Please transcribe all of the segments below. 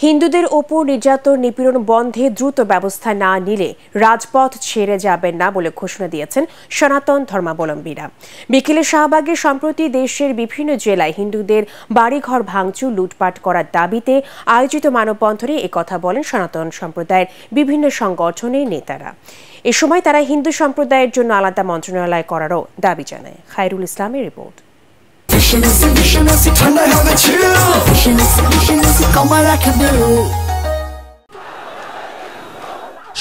হিন্দুদের ওপর নির্যাতন নিপীড়ন বন্ধে দ্রুত ব্যবস্থা না নিলে রাজপথ ছেড়ে যাবেন না বলে ঘোষণা দিয়েছেন সনাতন ধর্মাবলম্বীরা। বিকেলে শাহবাগে সম্প্রতি দেশের বিভিন্ন জেলায় হিন্দুদের বাড়িঘর ভাঙচুর লুটপাট করার দাবিতে আয়োজিত মানববন্ধনে একথা বলেন সনাতন সম্প্রদায়ের বিভিন্ন সংগঠনের নেতারা। এ সময় তারা হিন্দু সম্প্রদায়ের জন্য আলাদা মন্ত্রণালয় করারও দাবি জানায়। খায়রুল ইসলামের রিপোর্ট।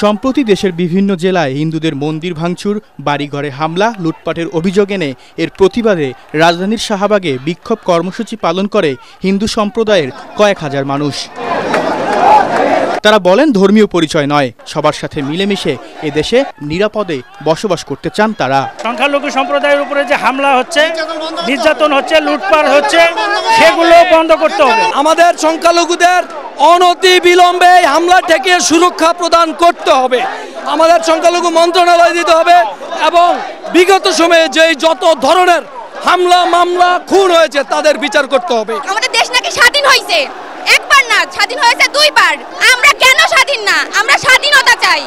সম্প্রতি দেশের বিভিন্ন জেলায় হিন্দুদের মন্দির ভাঙচুর, বাড়িঘরে হামলা, লুটপাটের অভিযোগ এনে এর প্রতিবাদে রাজধানীর শাহবাগে বিক্ষোভ কর্মসূচি পালন করে হিন্দু সম্প্রদায়ের কয়েক হাজার মানুষ। তারা বলেন, ধর্মীয় পরিচয় নয়, সবার সাথে মিলেমিশে এদেশে নিরাপদে বসবাস করতে চান তারা। সংখ্যালঘু সম্প্রদায়ের উপরে যে হামলা হচ্ছে, নির্যাতন হচ্ছে, লুটপাট হচ্ছে, সেগুলো বন্ধ করতে হবে। আমাদের সংখ্যালঘুদের অনতি বিলম্বে হামলা থেকে সুরক্ষা প্রদান করতে হবে। আমাদের সংখ্যালঘু মন্ত্রণালয় দিতে হবে এবং বিগত সময়ে যে যত ধরনের হামলা মামলা খুন হয়েছে তাদের বিচার করতে হবে। আমাদের দেশ নাকি স্বাধীন হয়েছে, একবার না, স্বাধীন হয়েছে দুইবার। আমরা কেন স্বাধীন না? আমরা স্বাধীনতা চাই।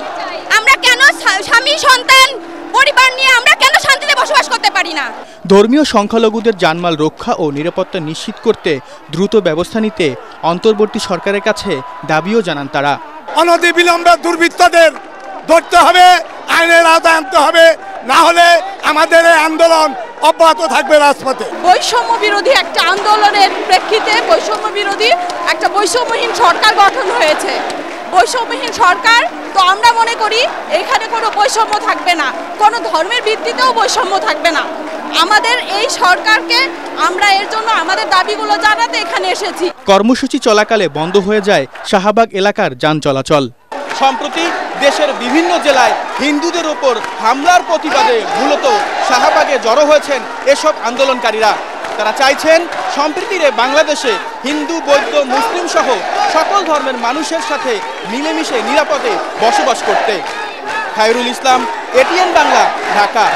আমরা কেন স্বামী সন্তান পরিবার নিয়ে আমরা কেন শান্তিতে বসবাস করতে পারি না? ধর্মীয় সংখ্যালঘুদের জানমাল রক্ষা ও নিরাপত্তা নিশ্চিত করতে দ্রুত ব্যবস্থা নিতে অন্তর্বর্তী সরকারের কাছে দাবিও জানান তারা। অনতিবিলম্বে দুর্বৃত্তদের ধরতে হবে, আইনের আওতায় আনতে হবে, না হলে আমাদের এই আন্দোলন অব্যাহত থাকবে রাজপথে। বৈষম্য বিরোধী একটা আন্দোলনের প্রেক্ষিতে বৈষম্য বিরোধী একটা বৈষম্যহীন সরকার গঠন হয়েছে। বৈষম্যহীন সরকার, তো আমরা মনে করি এখানে কোনো বৈষম্য থাকবে না, কোনো ধর্মের ভিত্তিতেও বৈষম্য থাকবে না। আমাদের এই সরকারকে আমরা এর জন্য আমাদের দাবিগুলো জানাতে এখানে এসেছি। কর্মসূচি চলাকালে বন্ধ হয়ে যায় শাহবাগ এলাকার যান চলাচল। সম্প্রতি দেশের বিভিন্ন জেলায় হিন্দুদের ওপর হামলার প্রতিবাদে মূলত শাহবাগে জড়ো হয়েছেন এসব আন্দোলনকারীরা। তারা চাইছেন সম্প্রীতিরে বাংলাদেশে হিন্দু, বৌদ্ধ, মুসলিম সহ সকল ধর্মের মানুষের সাথে মিলেমিশে নিরাপদে বসবাস করতে। খায়রুল ইসলাম, এটিএন বাংলা, ঢাকা।